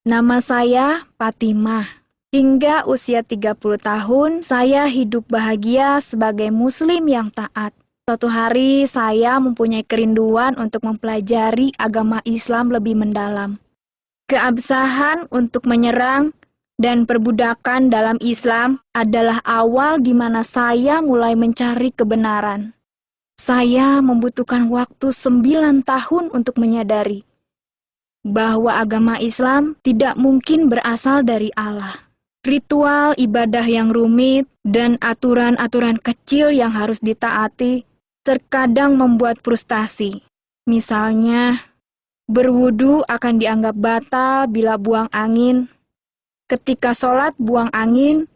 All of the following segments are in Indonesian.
Nama saya Fatimah. Hingga usia 30 tahun, saya hidup bahagia sebagai muslim yang taat. Suatu hari, saya mempunyai kerinduan untuk mempelajari agama Islam lebih mendalam. Keabsahan untuk menyerang dan perbudakan dalam Islam adalah awal di mana saya mulai mencari kebenaran. Saya membutuhkan waktu 9 tahun untuk menyadari bahwa agama Islam tidak mungkin berasal dari Allah. Ritual ibadah yang rumit dan aturan-aturan kecil yang harus ditaati terkadang membuat frustasi. Misalnya, berwudu akan dianggap batal bila buang angin. Ketika sholat buang angin,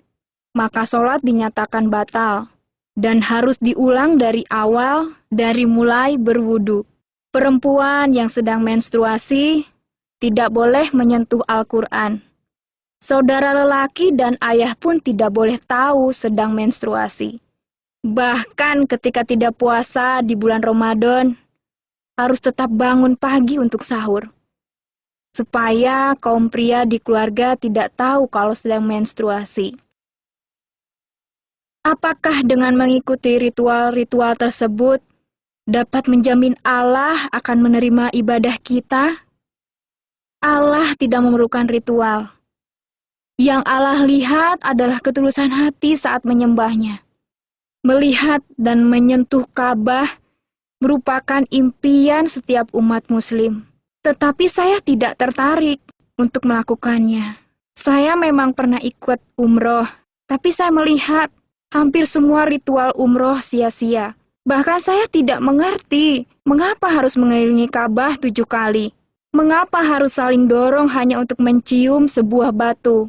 maka sholat dinyatakan batal dan harus diulang dari awal, dari mulai berwudu. Perempuan yang sedang menstruasi tidak boleh menyentuh Al-Quran. Saudara lelaki dan ayah pun tidak boleh tahu sedang menstruasi. Bahkan ketika tidak puasa di bulan Ramadan, harus tetap bangun pagi untuk sahur, supaya kaum pria di keluarga tidak tahu kalau sedang menstruasi. Apakah dengan mengikuti ritual-ritual tersebut dapat menjamin Allah akan menerima ibadah kita? Allah tidak memerlukan ritual. Yang Allah lihat adalah ketulusan hati saat menyembahnya. Melihat dan menyentuh Ka'bah merupakan impian setiap umat muslim. Tetapi saya tidak tertarik untuk melakukannya. Saya memang pernah ikut umroh, tapi saya melihat hampir semua ritual umroh sia-sia. Bahkan saya tidak mengerti mengapa harus mengelilingi Ka'bah 7 kali. Mengapa harus saling dorong hanya untuk mencium sebuah batu.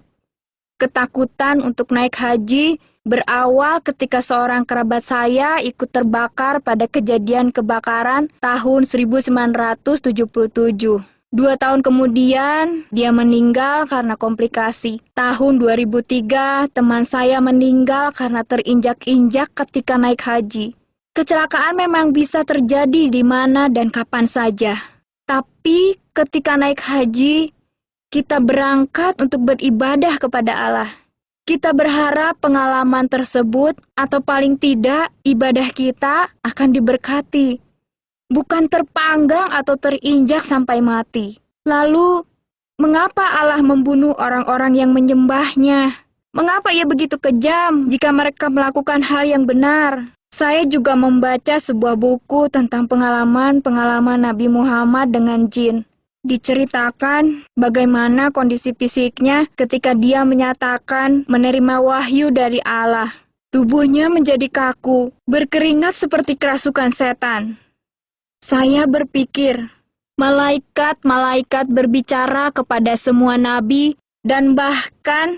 Ketakutan untuk naik haji berawal ketika seorang kerabat saya ikut terbakar pada kejadian kebakaran tahun 1977. 2 tahun kemudian, dia meninggal karena komplikasi. Tahun 2003, teman saya meninggal karena terinjak-injak ketika naik haji. Kecelakaan memang bisa terjadi di mana dan kapan saja. Tapi ketika naik haji, kita berangkat untuk beribadah kepada Allah. Kita berharap pengalaman tersebut atau paling tidak ibadah kita akan diberkati, bukan terpanggang atau terinjak sampai mati. Lalu, mengapa Allah membunuh orang-orang yang menyembahnya? Mengapa ia begitu kejam jika mereka melakukan hal yang benar? Saya juga membaca sebuah buku tentang pengalaman-pengalaman Nabi Muhammad dengan jin. Diceritakan bagaimana kondisi fisiknya ketika dia menyatakan menerima wahyu dari Allah. Tubuhnya menjadi kaku, berkeringat seperti kerasukan setan. Saya berpikir, malaikat-malaikat berbicara kepada semua nabi dan bahkan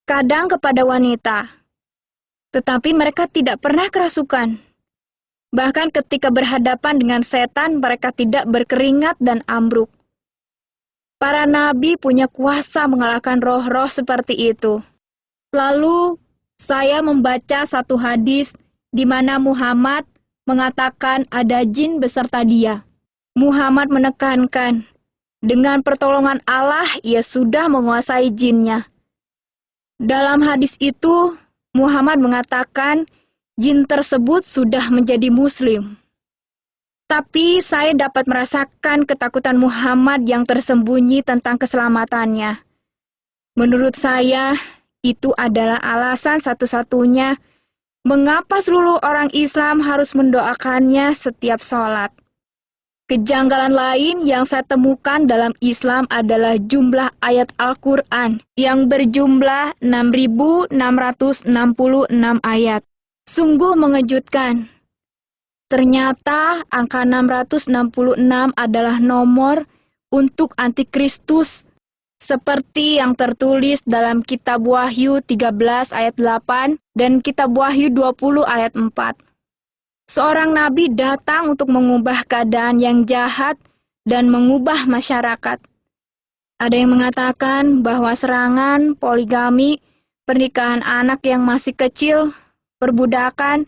kadang kepada wanita. Tetapi mereka tidak pernah kerasukan. Bahkan ketika berhadapan dengan setan, mereka tidak berkeringat dan ambruk. Para nabi punya kuasa mengalahkan roh-roh seperti itu. Lalu, saya membaca satu hadis di mana Muhammad mengatakan ada jin beserta dia. Muhammad menekankan, dengan pertolongan Allah, ia sudah menguasai jinnya. Dalam hadis itu, Muhammad mengatakan, jin tersebut sudah menjadi muslim. Tapi saya dapat merasakan ketakutan Muhammad yang tersembunyi tentang keselamatannya. Menurut saya, itu adalah alasan satu-satunya mengapa seluruh orang Islam harus mendoakannya setiap sholat. Kejanggalan lain yang saya temukan dalam Islam adalah jumlah ayat Al-Quran yang berjumlah 6.666 ayat. Sungguh mengejutkan. Ternyata angka 666 adalah nomor untuk antikristus, seperti yang tertulis dalam kitab Wahyu 13 ayat 8 dan kitab Wahyu 20 ayat 4. Seorang nabi datang untuk mengubah keadaan yang jahat dan mengubah masyarakat. Ada yang mengatakan bahwa serangan, poligami, pernikahan anak yang masih kecil, perbudakan,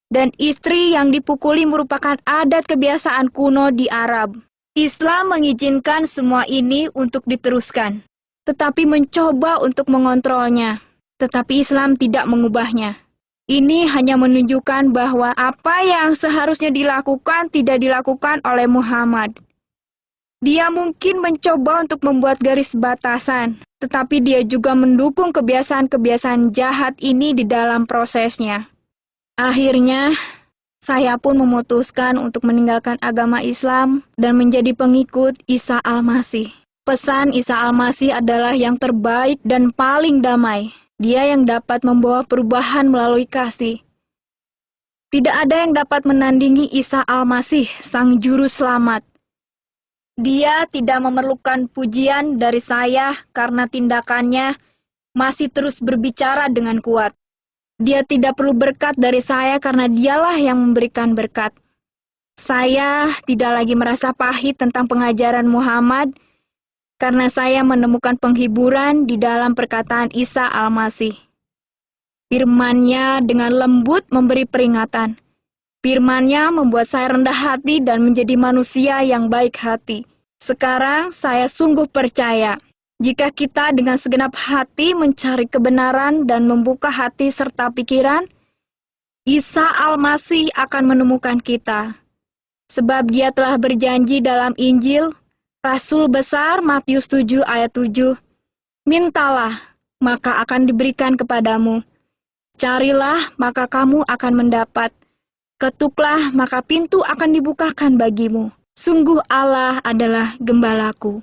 dan istri yang dipukuli merupakan adat kebiasaan kuno di Arab. Islam mengizinkan semua ini untuk diteruskan. tetapi mencoba untuk mengontrolnya. Tetapi Islam tidak mengubahnya. Ini hanya menunjukkan bahwa apa yang seharusnya dilakukan tidak dilakukan oleh Muhammad. Dia mungkin mencoba untuk membuat garis batasan, tetapi dia juga mendukung kebiasaan-kebiasaan jahat ini di dalam prosesnya. Akhirnya, saya pun memutuskan untuk meninggalkan agama Islam dan menjadi pengikut Isa Al-Masih. Pesan Isa Al-Masih adalah yang terbaik dan paling damai. Dia yang dapat membawa perubahan melalui kasih. Tidak ada yang dapat menandingi Isa Al-Masih, Sang Juru Selamat. Dia tidak memerlukan pujian dari saya karena tindakannya masih terus berbicara dengan kuat. Dia tidak perlu berkat dari saya karena dialah yang memberikan berkat. Saya tidak lagi merasa pahit tentang pengajaran Muhammad karena saya menemukan penghiburan di dalam perkataan Isa Al-Masih. Firman-Nya dengan lembut memberi peringatan. Firman-Nya membuat saya rendah hati dan menjadi manusia yang baik hati. Sekarang saya sungguh percaya, jika kita dengan segenap hati mencari kebenaran dan membuka hati serta pikiran, Isa Al-Masih akan menemukan kita. Sebab Dia telah berjanji dalam Injil, Rasul besar Matius 7 ayat 7, "Mintalah, maka akan diberikan kepadamu. Carilah, maka kamu akan mendapat. Ketuklah, maka pintu akan dibukakan bagimu. Sungguh Allah adalah gembalaku."